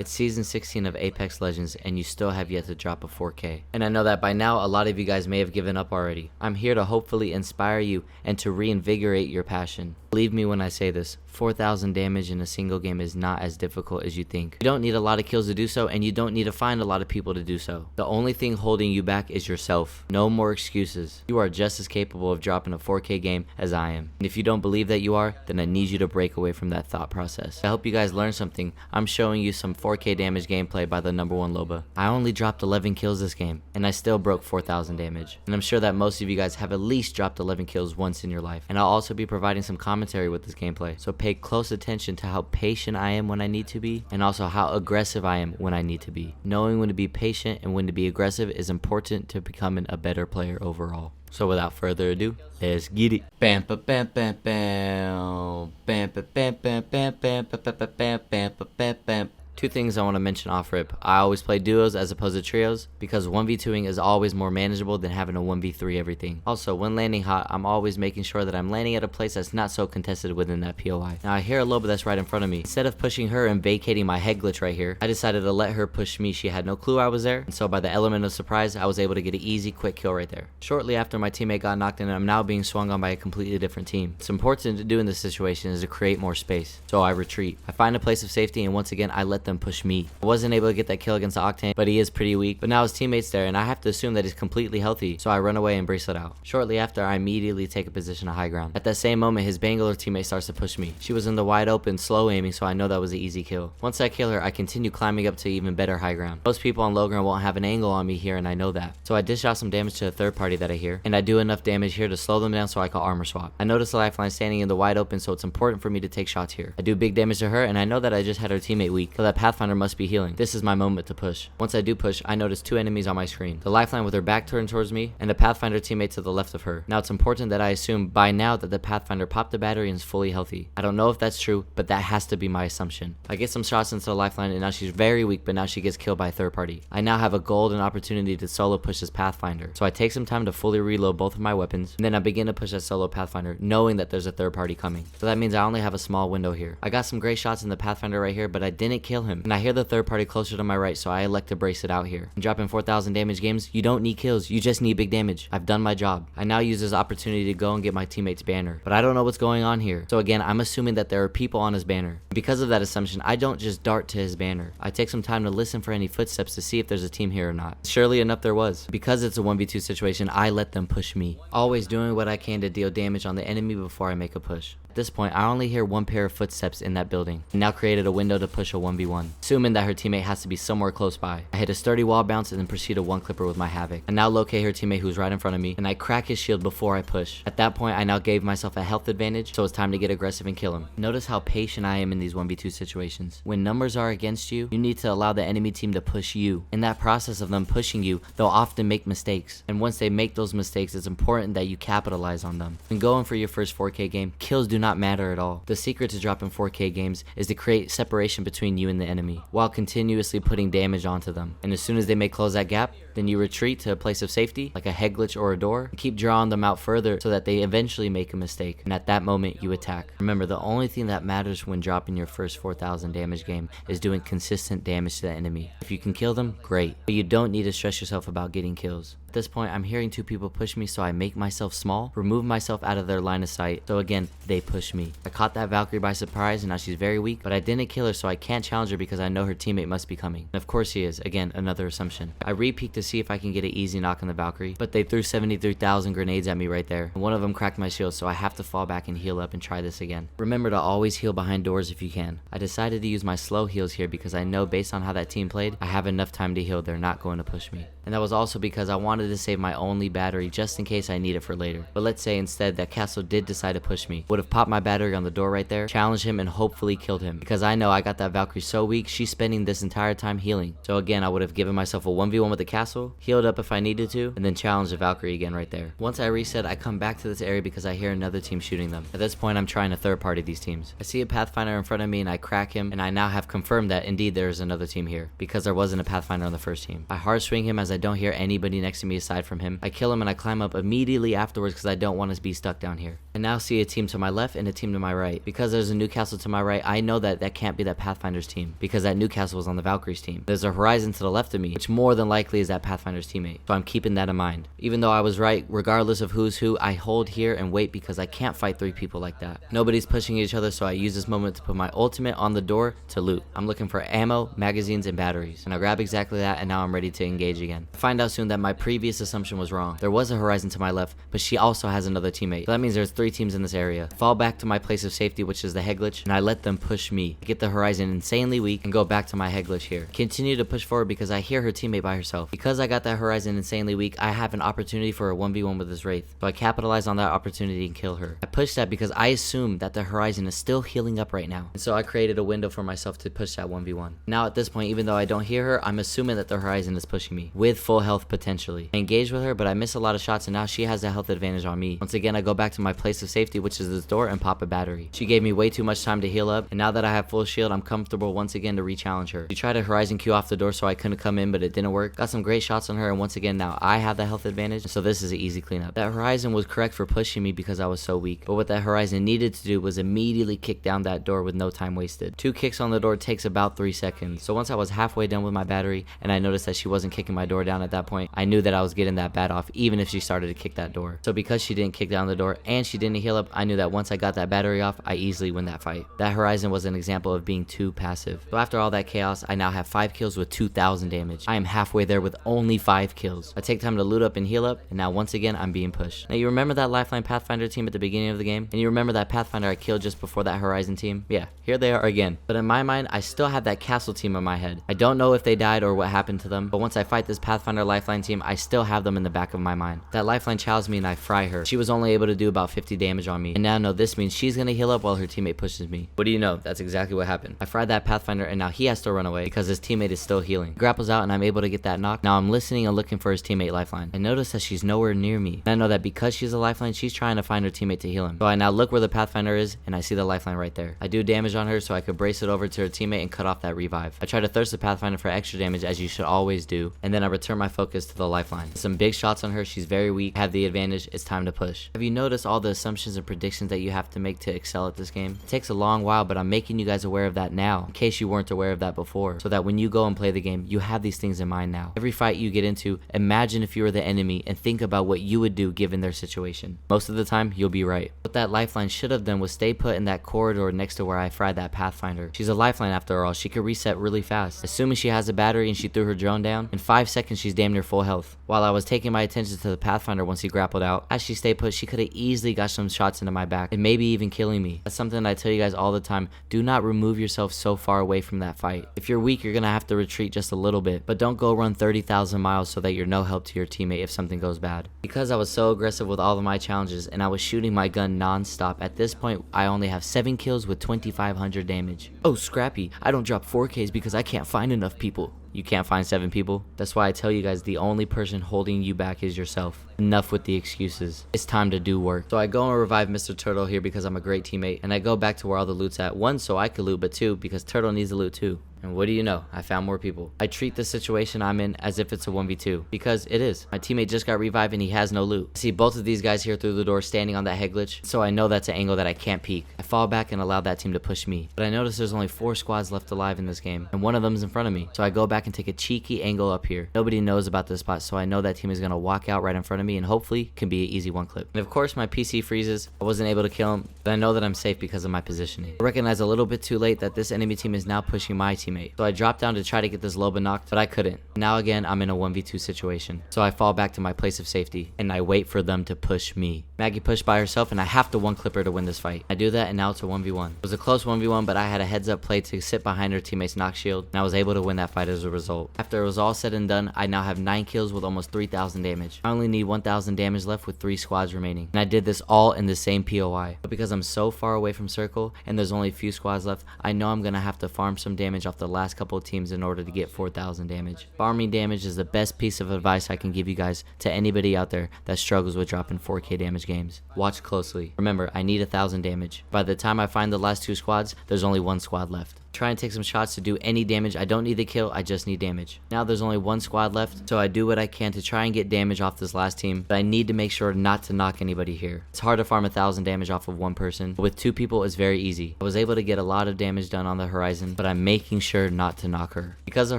It's season 16 of Apex Legends and you still have yet to drop a 4K. And I know that by now a lot of you guys may have given up already. I'm here to hopefully inspire you and to reinvigorate your passion. Believe me when I say this, 4,000 damage in a single game is not as difficult as you think. You don't need a lot of kills to do so, and you don't need to find a lot of people to do so. The only thing holding you back is yourself. No more excuses. You are just as capable of dropping a 4K game as I am. And if you don't believe that you are, then I need you to break away from that thought process. To help you guys learn something, I'm showing you some 4K damage gameplay by the #1 Loba. I only dropped 11 kills this game, and I still broke 4,000 damage. And I'm sure that most of you guys have at least dropped 11 kills once in your life. And I'll also be providing some commentary with this gameplay, so pay close attention to how patient I am when I need to be, and also how aggressive I am when I need to be. Knowing when to be patient and when to be aggressive is important to becoming a better player overall. So without further ado, let's get it. Bam bam bam bam bam bam bam bam bam bam bam bam bam bam bam. Two things I want to mention off rip. I always play duos as opposed to trios because 1v2ing is always more manageable than having a 1v3 everything. Also, when landing hot, I'm always making sure that I'm landing at a place that's not so contested within that POI. Now I hear a Loba that's right in front of me. Instead of pushing her and vacating my head glitch right here, I decided to let her push me. She had no clue I was there, and so by the element of surprise, I was able to get an easy quick kill right there. Shortly after my teammate got knocked in, I'm now being swung on by a completely different team. What's important to do in this situation is to create more space. So I retreat. I find a place of safety, and once again I let them push me. I wasn't able to get that kill against the Octane, but he is pretty weak. But now his teammate's there, and I have to assume that he's completely healthy, so I run away and bracelet out. Shortly after, I immediately take a position of high ground. At that same moment, his Bangalore teammate starts to push me. She was in the wide open, slow aiming, so I know that was an easy kill. Once I kill her, I continue climbing up to even better high ground. Most people on low ground won't have an angle on me here, and I know that. So I dish out some damage to a third party that I hear, and I do enough damage here to slow them down so I can armor swap. I notice the lifeline standing in the wide open, so it's important for me to take shots here. I do big damage to her, and I know that I just had her teammate weak, so that Pathfinder must be healing. This is my moment to push. Once I do push, I notice two enemies on my screen. The lifeline with her back turned towards me, and a Pathfinder teammate to the left of her. Now it's important that I assume by now that the Pathfinder popped the battery and is fully healthy. I don't know if that's true, but that has to be my assumption. I get some shots into the lifeline, and now she's very weak, but now she gets killed by a third party. I now have a golden opportunity to solo push this Pathfinder. So I take some time to fully reload both of my weapons, and then I begin to push that solo Pathfinder, knowing that there's a third party coming. So that means I only have a small window here. I got some great shots in the Pathfinder right here, but I didn't kill him. And I hear the third party closer to my right, so I elect to brace it out here. In dropping 4,000 damage games, you don't need kills, you just need big damage. I've done my job. I now use this opportunity to go and get my teammate's banner, but I don't know what's going on here. So again, I'm assuming that there are people on his banner. Because of that assumption, I don't just dart to his banner. I take some time to listen for any footsteps to see if there's a team here or not. Surely enough, there was. Because it's a 1v2 situation, I let them push me. Always doing what I can to deal damage on the enemy before I make a push. At this point, I only hear one pair of footsteps in that building. I now created a window to push a 1v1, assuming that her teammate has to be somewhere close by. I hit a sturdy wall bounce and then proceed to one clipper with my Havoc. I now locate her teammate who's right in front of me, and I crack his shield before I push. At that point, I now gave myself a health advantage, so it's time to get aggressive and kill him. Notice how patient I am in these 1v2 situations. When numbers are against you, you need to allow the enemy team to push you. In that process of them pushing you, they'll often make mistakes. And once they make those mistakes, it's important that you capitalize on them. When going for your first 4K game, kills do not matter at all. The secret to dropping 4K games is to create separation between you and the enemy, while continuously putting damage onto them. And as soon as they may close that gap, then you retreat to a place of safety, like a head glitch or a door, and keep drawing them out further so that they eventually make a mistake. And at that moment, you attack. Remember, the only thing that matters when dropping your first 4,000 damage game is doing consistent damage to the enemy. If you can kill them, great. But you don't need to stress yourself about getting kills. At this point, I'm hearing two people push me, so I make myself small, remove myself out of their line of sight, so again, they push me. I caught that Valkyrie by surprise, and now she's very weak, but I didn't kill her, so I can't challenge her because I know her teammate must be coming. And of course he is. Again, another assumption. I re-peek to see if I can get an easy knock on the Valkyrie, but they threw 73,000 grenades at me right there, and one of them cracked my shield, so I have to fall back and heal up and try this again. Remember to always heal behind doors if you can. I decided to use my slow heals here because I know based on how that team played, I have enough time to heal. They're not going to push me. And that was also because I wanted to save my only battery just in case I need it for later. But let's say instead that Castle did decide to push me. Would have popped my battery on the door right there, challenged him, and hopefully killed him. Because I know I got that Valkyrie so weak, she's spending this entire time healing. So again, I would have given myself a 1v1 with the Castle, healed up if I needed to, and then challenged the Valkyrie again right there. Once I reset, I come back to this area because I hear another team shooting them. At this point, I'm trying to third party these teams. I see a Pathfinder in front of me and I crack him, and I now have confirmed that indeed there is another team here, because there wasn't a Pathfinder on the first team. I hard swing him as I don't hear anybody next to me aside from him. I kill him and I climb up immediately afterwards because I don't want to be stuck down here. I now see a team to my left left and a team to my right. Because there's a Newcastle to my right, I know that that can't be that Pathfinder's team, because that Newcastle was on the Valkyrie's team. There's a Horizon to the left of me, which more than likely is that Pathfinder's teammate. So I'm keeping that in mind. Even though I was right, regardless of who's who, I hold here and wait because I can't fight 3 people like that. Nobody's pushing each other, so I use this moment to put my ultimate on the door to loot. I'm looking for ammo, magazines, and batteries. And I grab exactly that, and now I'm ready to engage again. I find out soon that my previous assumption was wrong. There was a Horizon to my left, but she also has another teammate. So that means there's 3 teams in this area. I fall back to my place of safety, which is the head glitch, and I let them push me. I get the Horizon insanely weak and go back to my head glitch here. Continue to push forward because I hear her teammate by herself. Because I got that Horizon insanely weak, I have an opportunity for a 1v1 with this Wraith. So I capitalize on that opportunity and kill her. I push that because I assume that the Horizon is still healing up right now. And so I created a window for myself to push that 1v1. Now at this point, even though I don't hear her, I'm assuming that the Horizon is pushing me with full health potentially. I engage with her, but I miss a lot of shots, and now she has a health advantage on me. Once again, I go back to my place of safety, which is this door, and pop a battery. She gave me way too much time to heal up, and now that I have full shield, I'm comfortable once again to re-challenge her. She tried a Horizon Q off the door so I couldn't come in, but it didn't work. Got some great shots on her, and once again now I have the health advantage, so this is an easy cleanup. That Horizon was correct for pushing me because I was so weak, but what that Horizon needed to do was immediately kick down that door with no time wasted. 2 kicks on the door takes about 3 seconds. So once I was halfway done with my battery and I noticed that she wasn't kicking my door down at that point, I knew that I was getting that bat off even if she started to kick that door. So because she didn't kick down the door and she didn't heal up, I knew that once I got that battery off, I easily win that fight. That Horizon was an example of being too passive. So after all that chaos, I now have 5 kills with 2,000 damage. I am halfway there with only 5 kills. I take time to loot up and heal up, and now once again I'm being pushed. Now you remember that Lifeline Pathfinder team at the beginning of the game? And you remember that Pathfinder I killed just before that Horizon team? Yeah, here they are again. But in my mind, I still have that Castle team in my head. I don't know if they died or what happened to them, but once I fight this Pathfinder Lifeline team, I still have them in the back of my mind. That Lifeline chows me and I fry her. She was only able to do about 50 damage on me, and now no, this means she's gonna heal up while her teammate pushes me. What do you know? That's exactly what happened. I fried that Pathfinder, and now he has to run away because his teammate is still healing. He grapples out and I'm able to get that knock. Now I'm listening and looking for his teammate Lifeline. I notice that she's nowhere near me, and I know that because she's a Lifeline, she's trying to find her teammate to heal him. So I now look where the Pathfinder is, and I see the Lifeline right there. I do damage on her so I could brace it over to her teammate and cut off that revive. I try to thirst the Pathfinder for extra damage, as you should always do, and then I return my focus to the Lifeline. Some big shots on her, she's very weak, I have the advantage, it's time to push. Have you noticed all the assumptions and predictions that you have to make to excel at this game? It takes a long while, but I'm making you guys aware of that now, in case you weren't aware of that before, so that when you go and play the game, you have these things in mind now. Every fight you get into, imagine if you were the enemy and think about what you would do given their situation. Most of the time, you'll be right. What that Lifeline should have done was stay put in that corridor next to where I fried that Pathfinder. She's a Lifeline after all, she could reset really fast. Assuming she has a battery and she threw her drone down, in 5 seconds she's damn near full health. While I was taking my attention to the Pathfinder once he grappled out, as she stayed put, she could have easily got some shots into my back and maybe even killing me. That's something I tell you guys all the time. Do not remove yourself so far away from that fight. If you're weak, you're gonna have to retreat just a little bit, but don't go run 30,000 miles so that you're no help to your teammate if something goes bad. Because I was so aggressive with all of my challenges and I was shooting my gun non-stop, at this point I only have 7 kills with 2,500 damage. Oh, Scrappy, I don't drop 4Ks because I can't find enough people. You can't find 7 people? That's why I tell you guys, the only person holding you back is yourself. Enough with the excuses. It's time to do work. So I go and revive Mr. Turtle here because I'm a great teammate, and I go back to where all the loot's at. 1, so I could loot, but 2, because Turtle needs the loot too. And what do you know? I found more people. I treat the situation I'm in as if it's a 1v2, because it is. My teammate just got revived and he has no loot. I see both of these guys here through the door standing on that head glitch, so I know that's an angle that I can't peek. I fall back and allow that team to push me, but I notice there's only 4 squads left alive in this game, and one of them's in front of me. So I go back and take a cheeky angle up here. Nobody knows about this spot, so I know that team is gonna walk out right in front of me and hopefully can be an easy 1 clip. And of course my PC freezes. I wasn't able to kill him, but I know that I'm safe because of my positioning. I recognize a little bit too late that this enemy team is now pushing my teammate, so I drop down to try to get this Loba knocked, but I couldn't. Now again, I'm in a 1v2 situation. So I fall back to my place of safety, and I wait for them to push me. Maggie pushed by herself, and I have to 1-clip her to win this fight. I do that, and now it's a 1v1. It was a close 1v1, but I had a heads-up play to sit behind her teammate's knock shield, and I was able to win that fight as a result. After it was all said and done, I now have 9 kills with almost 3,000 damage. I only need 1,000 damage left with 3 squads remaining, and I did this all in the same POI. But because I'm so far away from circle, and there's only a few squads left, I know I'm gonna have to farm some damage off the last couple of teams in order to get 4,000 damage. Farming damage is the best piece of advice I can give you guys to anybody out there that struggles with dropping 4K damage games. Watch closely. Remember, I need 1,000 damage. By the time I find the last 2 squads, there's only 1 squad left. Try and take some shots to do any damage. I don't need the kill, I just need damage. Now there's only one squad left, so I do what I can to try and get damage off this last team, but I need to make sure not to knock anybody here. It's hard to farm 1,000 damage off of one person, but with 2 people it's very easy. I was able to get a lot of damage done on the Horizon, but I'm making sure not to knock her. Because the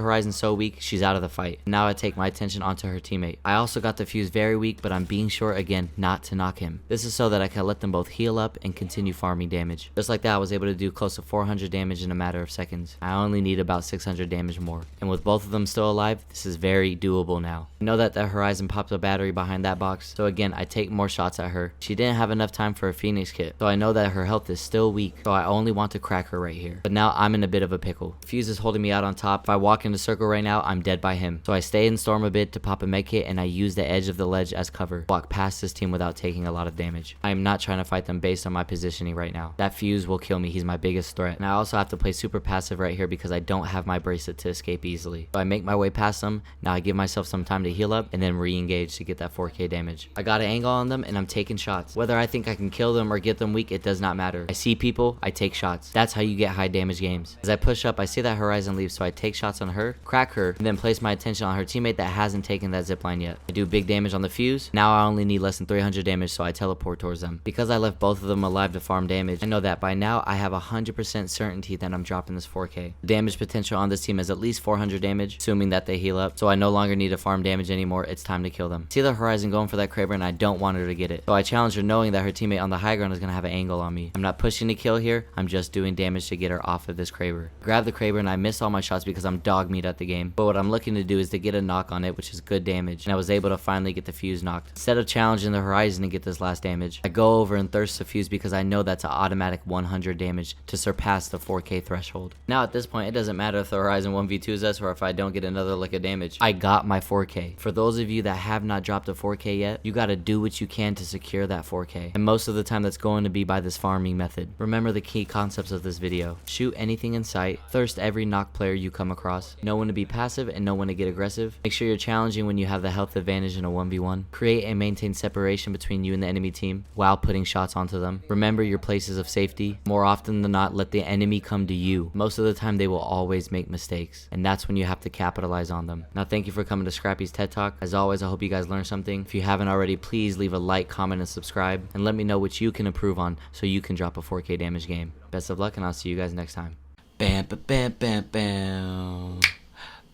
Horizon's so weak, she's out of the fight. Now I take my attention onto her teammate. I also got the fuse very weak, but I'm being sure again not to knock him. This is so that I can let them both heal up and continue farming damage. Just like that, I was able to do close to 400 damage in a matter of seconds. I only need about 600 damage more. And with both of them still alive, this is very doable now. I know that the Horizon popped a battery behind that box, so again, I take more shots at her. She didn't have enough time for a Phoenix kit, so I know that her health is still weak, so I only want to crack her right here. But now I'm in a bit of a pickle. Fuse is holding me out on top. If I walk in the circle right now, I'm dead by him. So I stay in storm a bit to pop a med kit, and I use the edge of the ledge as cover. Walk past this team without taking a lot of damage. I am not trying to fight them based on my positioning right now. That fuse will kill me. He's my biggest threat. And I also have to play super passive right here because I don't have my bracelet to escape easily. So I make my way past them. Now I give myself some time to heal up and then re-engage to get that 4k damage. I got an angle on them and I'm taking shots. Whether I think I can kill them or get them weak, it does not matter. I see people, I take shots. That's how you get high damage games. As I push up, I see that Horizon leaves, so I take shots on her, crack her, and then place my attention on her teammate that hasn't taken that zipline yet. I do big damage on the fuse. Now I only need less than 300 damage, so I teleport towards them. Because I left both of them alive to farm damage, I know that by now I have 100% certainty that I'm dropping this 4k. The damage potential on this team is at least 400 damage, assuming that they heal up, so I no longer need to farm damage anymore. It's time to kill them. See the Horizon going for that Kraber and I don't want her to get it, so I challenge her knowing that her teammate on the high ground is going to have an angle on me. I'm not pushing to kill here, I'm just doing damage to get her off of this Kraber. Grab the Kraber and I miss all my shots because I'm dog meat at the game, but what I'm looking to do is to get a knock on it, which is good damage, and I was able to finally get the fuse knocked. Instead of challenging the Horizon to get this last damage, I go over and thirst the fuse because I know that's an automatic 100 damage to surpass the 4k threshold. Now at this point, it doesn't matter if the Horizon 1v2s us or if I don't get another lick of damage. I got my 4k. For those of you that have not dropped a 4k yet, you gotta do what you can to secure that 4k. And most of the time that's going to be by this farming method. Remember the key concepts of this video. Shoot anything in sight, thirst every knock player you come across, know when to be passive and know when to get aggressive. Make sure you're challenging when you have the health advantage in a 1v1. Create and maintain separation between you and the enemy team while putting shots onto them. Remember your places of safety. More often than not, let the enemy come to you. Most of the time they will always make mistakes, and that's when you have to capitalize on them. Now thank you for coming to Scrappy's TED Talk. As always, I hope you guys learned something. If you haven't already, please leave a like, comment, and subscribe, and let me know what you can improve on so you can drop a 4k damage game. Best of luck, and I'll see you guys next time. Bam ba bam bam bam.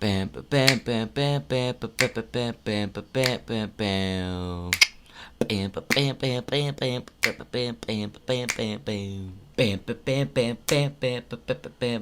Bam ba bam bam bam bam ba ba ba bam bam ba bam bam bam. Bam ba bam bam bam bam ba ba bam bam bam bam bam. Bam ba bam bam bam bam ba ba bam.